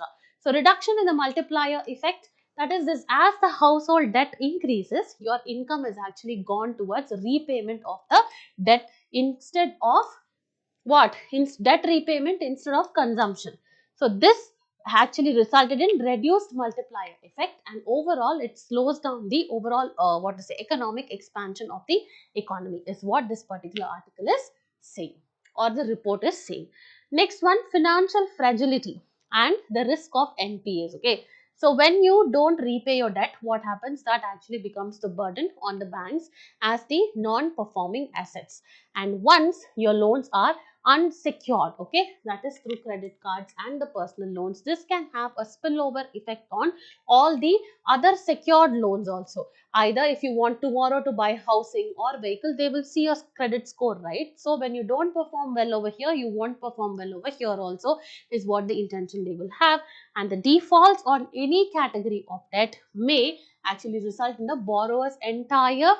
So reduction in the multiplier effect, that is this, as the household debt increases, your income is actually gone towards repayment of the debt instead of what? In debt repayment instead of consumption. So this actually resulted in reduced multiplier effect, and overall it slows down the overall economic expansion of the economy, is what this particular article is saying, or the report is saying. Next one, financial fragility and the risk of NPAs. Okay, so when you don't repay your debt, what happens? That actually becomes the burden on the banks as the non-performing assets, and once your loans are unsecured, okay, that is through credit cards and the personal loans. This can have a spillover effect on all the other secured loans also. Either if you want tomorrow to buy housing or vehicle, they will see your credit score, right? So when you don't perform well over here, you won't perform well over here also, is what the intention they will have. And the defaults on any category of debt may actually result in the borrower's entire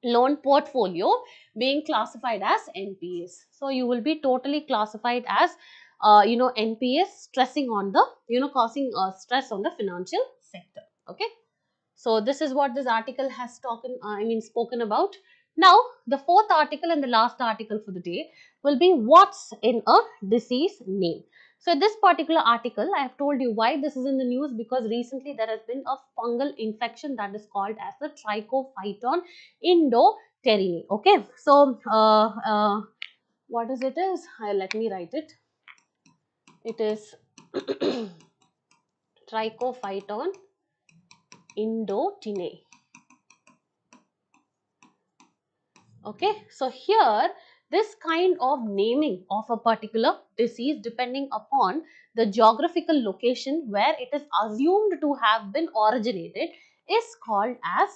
loan portfolio being classified as NPAs. So you will be totally classified as NPAs, stressing on the, causing stress on the financial sector. Okay. So this is what this article has spoken about. Now, the fourth article and the last article for the day will be what's in a disease name. So this particular article, I have told you why this is in the news, because recently there has been a fungal infection that is called as the Trichophyton indoterinae. Okay, so what is it is? Let me write it. It is Trichophyton indoterinae. Okay, so here this kind of naming of a particular disease depending upon the geographical location where it is assumed to have been originated is called as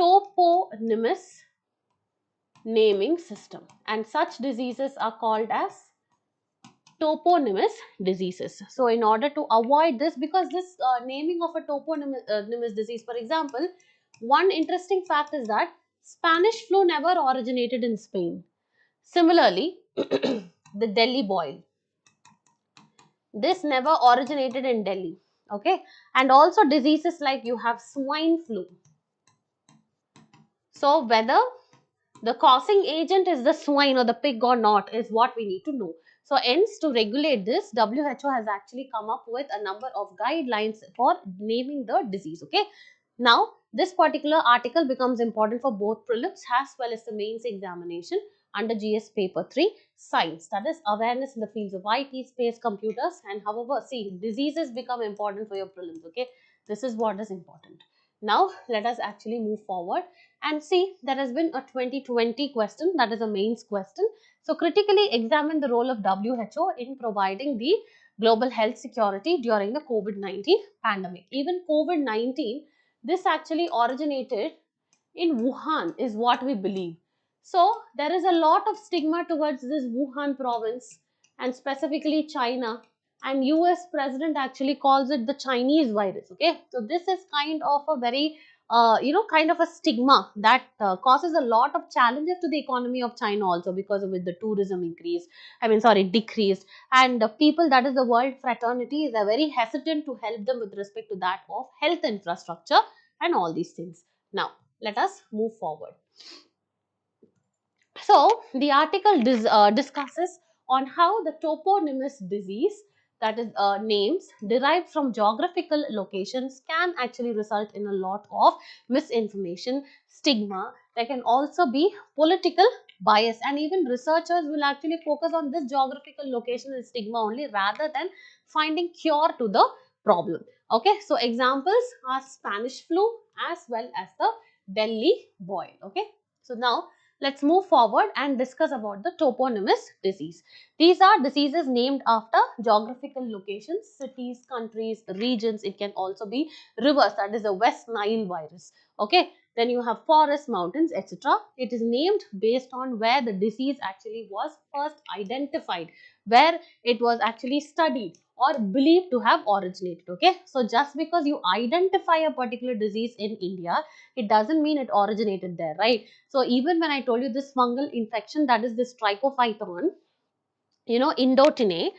toponymous naming system, and such diseases are called as toponymous diseases. So in order to avoid this, because this naming of a toponymous disease, for example, one interesting fact is that Spanish flu never originated in Spain. Similarly, the Delhi boil, this never originated in Delhi. Okay, and also diseases like you have swine flu. So whether the causing agent is the swine or the pig or not is what we need to know. So hence, to regulate this, WHO has actually come up with a number of guidelines for naming the disease. Okay. Now, this particular article becomes important for both prelims as well as the mains examination under GS paper 3 science, that is awareness in the fields of IT, space, computers. And however, see, diseases become important for your prelims. Okay. This is what is important. Now, let us actually move forward and see, there has been a 2020 question, that is a mains question. So critically examine the role of WHO in providing the global health security during the COVID-19 pandemic. Even COVID-19, this actually originated in Wuhan is what we believe. So there is a lot of stigma towards this Wuhan province and specifically China, and US president actually calls it the Chinese virus. Okay, so this is kind of a very kind of a stigma that causes a lot of challenges to the economy of China also, because of it the tourism decreased, and the people, that is the world fraternity, is very hesitant to help them with respect to that of health infrastructure and all these things. Now, let us move forward. So, the article discusses on how the toponymous disease, that is names derived from geographical locations, can actually result in a lot of misinformation, stigma. There can also be political bias, and even researchers will actually focus on this geographical location and stigma only rather than finding cure to the problem. Okay, so examples are Spanish flu as well as the Delhi boil. Okay, so now let's move forward and discuss about the toponymous disease. These are diseases named after geographical locations, cities, countries, regions. It can also be rivers, that is the West Nile virus. Okay, then you have forests, mountains, etc. It is named based on where the disease actually was first identified, where it was actually studied or believed to have originated. Okay, so just because you identify a particular disease in India, it doesn't mean it originated there, right? So even when I told you this fungal infection, that is this trichophyton, indoterinae,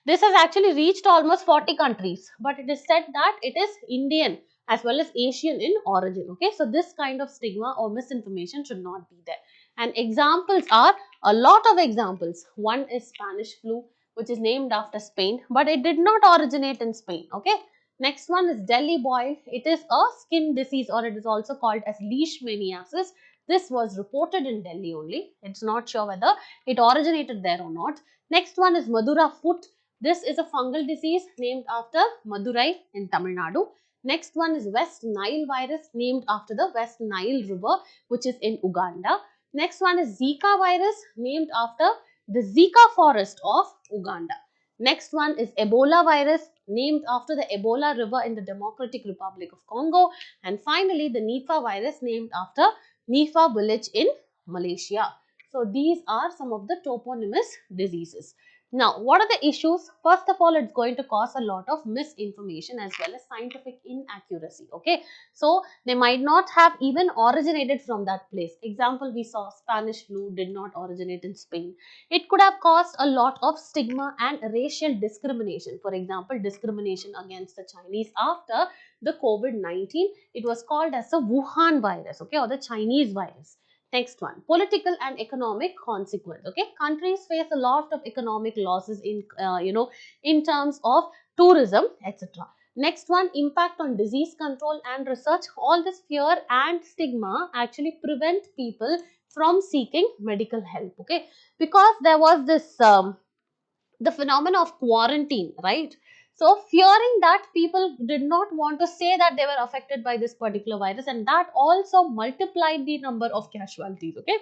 this has actually reached almost 40 countries, but it is said that it is Indian as well as Asian in origin. Okay, so this kind of stigma or misinformation should not be there. And examples are a lot of examples. One is Spanish flu, which is named after Spain, but it did not originate in Spain. Okay, next one is Delhi boil. It is a skin disease, or it is also called as leishmaniasis. This was reported in Delhi only. It's not sure whether it originated there or not. Next one is Madura foot. This is a fungal disease named after Madurai in Tamil Nadu. Next one is West Nile virus, named after the West Nile river, which is in Uganda. Next one is Zika virus, named after the Zika forest of Uganda. Next one is Ebola virus, named after the Ebola river in the Democratic Republic of Congo. And finally, the Nipah virus, named after Nipah village in Malaysia. So these are some of the toponymous diseases. Now, what are the issues? First of all, it's going to cause a lot of misinformation as well as scientific inaccuracy. Okay, so they might not have even originated from that place. Example, we saw Spanish flu did not originate in Spain. It could have caused a lot of stigma and racial discrimination. For example, discrimination against the Chinese after the COVID-19. It was called as the Wuhan virus, okay, or the Chinese virus. Next one, political and economic consequence. Okay, countries face a lot of economic losses in in terms of tourism, etc. Next one, impact on disease control and research. All this fear and stigma actually prevent people from seeking medical help. Okay, because there was this the phenomenon of quarantine, right? So fearing that, people did not want to say that they were affected by this particular virus, and that also multiplied the number of casualties. Okay,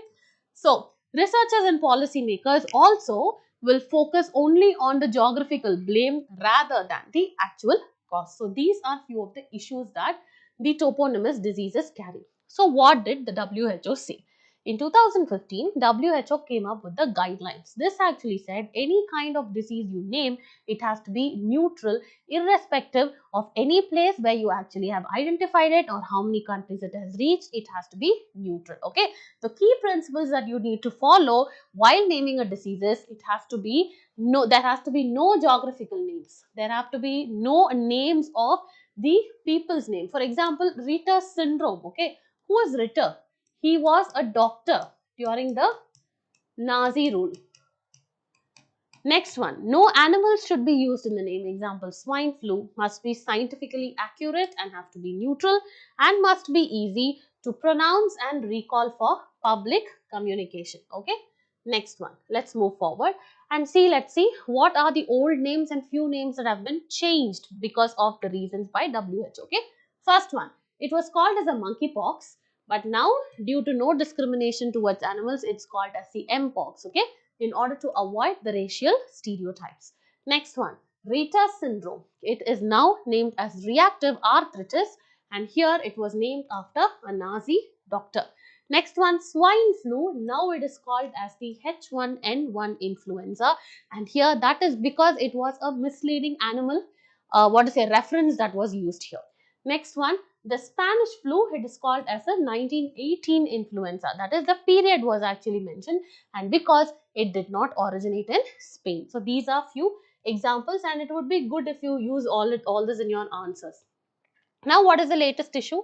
so researchers and policymakers also will focus only on the geographical blame rather than the actual cause. So these are few of the issues that the toponymous diseases carry. So what did the WHO say? In 2015, WHO came up with the guidelines. This actually said any kind of disease you name, it has to be neutral irrespective of any place where you actually have identified it or how many countries it has reached. It has to be neutral. Okay. The key principles that you need to follow while naming a disease is it has to be there has to be no geographical names. There have to be no names of the people's name. For example, Ritter syndrome. Okay. Who is Ritter? He was a doctor during the Nazi rule. Next one, no animals should be used in the name. Example, swine flu must be scientifically accurate and have to be neutral and must be easy to pronounce and recall for public communication. Okay. Next one, let's move forward and see, let's see what are the old names and few names that have been changed because of the reasons by WHO. Okay. First one, it was called as a monkeypox, but now due to no discrimination towards animals, it's called as the mpox. Okay, in order to avoid the racial stereotypes. Next one, Rita syndrome. It is now named as reactive arthritis, and here it was named after a Nazi doctor. Next one, swine flu. Now it is called as the H1N1 influenza, and here that is because it was a misleading animal reference that was used here. Next one, the Spanish flu, it is called as a 1918 influenza. That is, the period was actually mentioned, and because it did not originate in Spain. So these are few examples, and it would be good if you use all this in your answers. Now, what is the latest issue?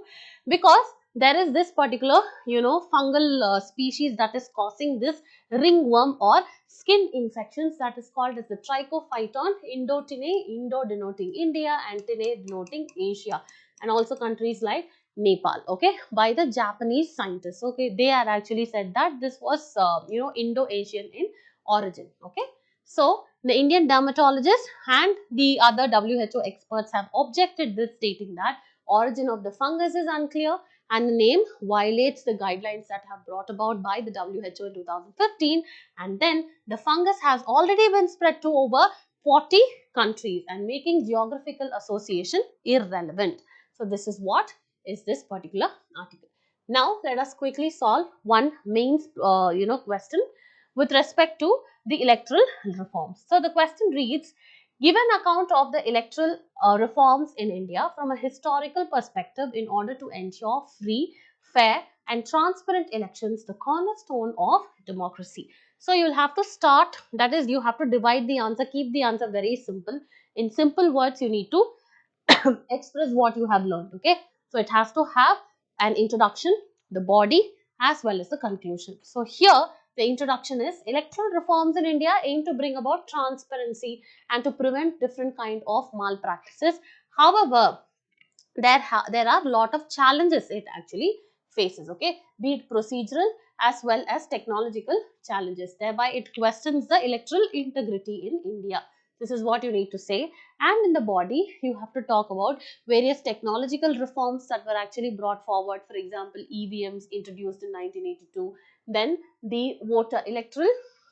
Because there is this particular, fungal species that is causing this ringworm or skin infections, that is called as the trichophyton indotinae, indo denoting India and tinae denoting Asia, and also countries like Nepal, okay, by the Japanese scientists. Okay, they had actually said that this was, Indo-Asian in origin. Okay, so the Indian dermatologists and the other WHO experts have objected this, stating that origin of the fungus is unclear and the name violates the guidelines that have brought about by the WHO in 2015, and then the fungus has already been spread to over 40 countries and making geographical association irrelevant. So this is what is this particular article. Now let us quickly solve one main question with respect to the electoral reforms. So the question reads, give an account of the electoral reforms in India from a historical perspective in order to ensure free, fair and transparent elections, the cornerstone of democracy. So you'll have to start, that is, you have to divide the answer, keep the answer very simple. In simple words, you need to express what you have learned. Okay, so it has to have an introduction, the body as well as the conclusion. So here the introduction is, electoral reforms in India aim to bring about transparency and to prevent different kind of malpractices. However, there are a lot of challenges it actually faces. Okay, be it procedural as well as technological challenges. Thereby it questions the electoral integrity in India. This is what you need to say. And in the body, you have to talk about various technological reforms that were actually brought forward. For example, EVMs introduced in 1982. Then the voter electoral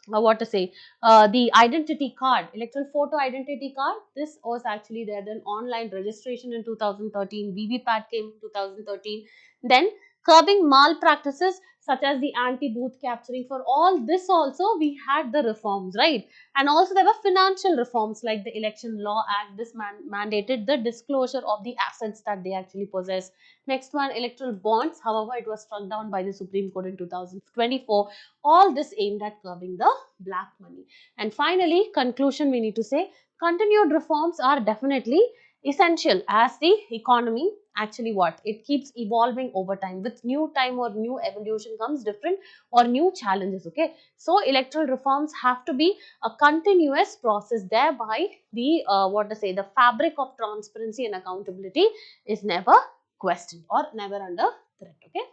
what to say, the identity card, electoral photo identity card. This was actually there. Then online registration in 2013, VVPAT came in 2013. Then curbing malpractices such as the anti-booth capturing. For all this also we had the reforms, right? And also there were financial reforms like the Election Law Act. This mandated the disclosure of the assets that they actually possess. Next one, electoral bonds. However, it was struck down by the Supreme Court in 2024. All this aimed at curbing the black money. And finally, conclusion, we need to say continued reforms are definitely essential as the economy actually what it keeps evolving over time. With new time or new evolution comes different or new challenges. Okay, so electoral reforms have to be a continuous process, thereby the what to say, the fabric of transparency and accountability is never questioned or never under threat. Okay,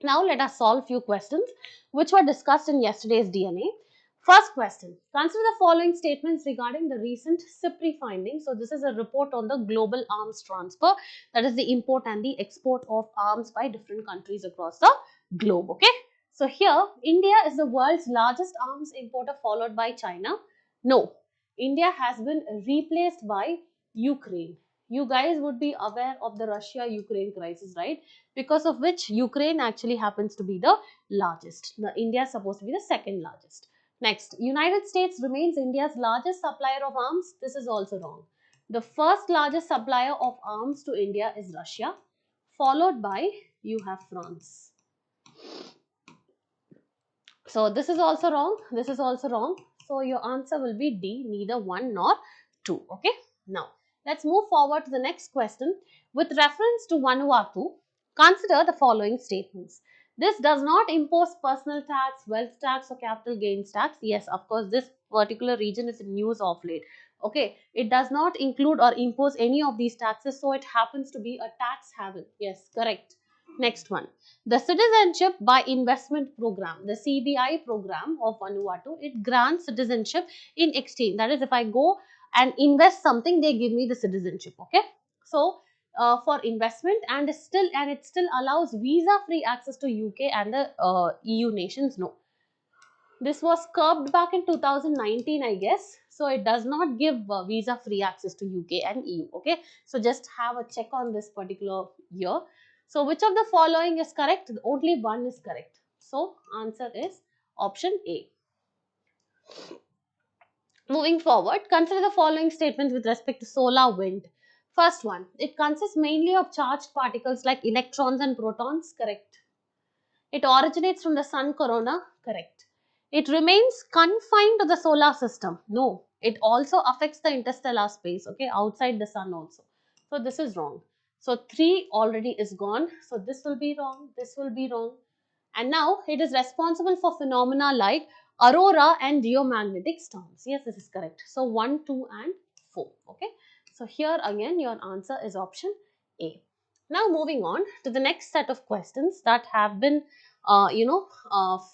now let us solve few questions which were discussed in yesterday's DNA. First question, consider the following statements regarding the recent CIPRI findings. So this is a report on the global arms transfer, that is the import and the export of arms by different countries across the globe. Okay, so here India is the world's largest arms importer, followed by China. No, India has been replaced by Ukraine. You guys would be aware of the Russia-Ukraine crisis, right? Because of which Ukraine actually happens to be the largest. Now, India is supposed to be the second largest. Next, United States remains India's largest supplier of arms. This is also wrong. The first largest supplier of arms to India is Russia, followed by you have France. So this is also wrong. This is also wrong. So your answer will be D, neither 1 nor 2. Okay. Now, let's move forward to the next question. With reference to Vanuatu, consider the following statements. This does not impose personal tax, wealth tax or capital gains tax. Yes, of course, this particular region is in news of late. Okay, it does not include or impose any of these taxes, so it happens to be a tax haven. Yes, correct. Next one, the Citizenship by Investment Program, the CBI program of Vanuatu, it grants citizenship in exchange. That is, if I go and invest something, they give me the citizenship. Okay, so for investment, and it still allows visa-free access to UK and the EU nations. No, this was curbed back in 2019, I guess. So it does not give visa-free access to UK and EU. Okay, so just have a check on this particular year. So which of the following is correct? Only one is correct. So answer is option A. Moving forward, consider the following statements with respect to solar wind. First one, it consists mainly of charged particles like electrons and protons. Correct. It originates from the sun corona. Correct. It remains confined to the solar system. No, it also affects the interstellar space. Okay, outside the sun also. So this is wrong. So 3 already is gone. So this will be wrong. This will be wrong. And now it is responsible for phenomena like aurora and geomagnetic storms. Yes, this is correct. So 1, 2 and 4. Okay. So here again your answer is option A. Now moving on to the next set of questions that have been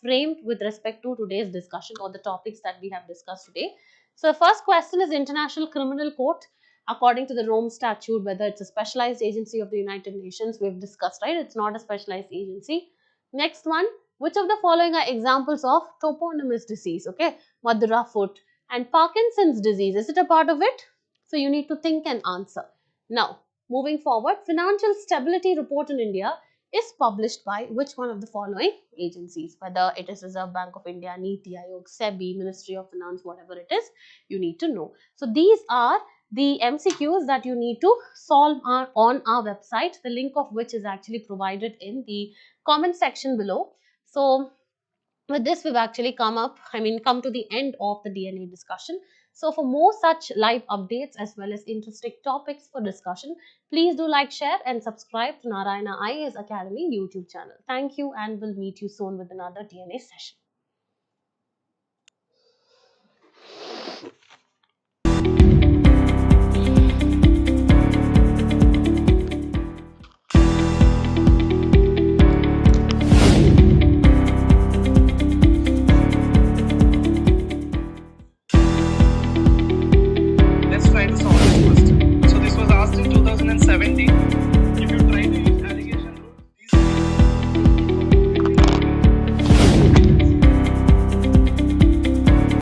framed with respect to today's discussion or the topics that we have discussed today. So the first question is International Criminal Court. According to the Rome Statute, whether it's a specialized agency of the United Nations, we've discussed, right? It's not a specialized agency. Next one, which of the following are examples of toponymous disease? Okay, Madura foot and Parkinson's disease. Is it a part of it? So you need to think and answer. Now, moving forward, Financial Stability Report in India is published by which one of the following agencies? Whether it is Reserve Bank of India, Niti Aayog, SEBI, Ministry of Finance, whatever it is, you need to know. So these are the MCQs that you need to solve on our website, the link of which is actually provided in the comment section below. So with this, we've actually come to the end of the DNA discussion. So for more such live updates as well as interesting topics for discussion, please do like, share and subscribe to Narayana IAS Academy YouTube channel. Thank you, and we'll meet you soon with another DNA session. Let's try to solve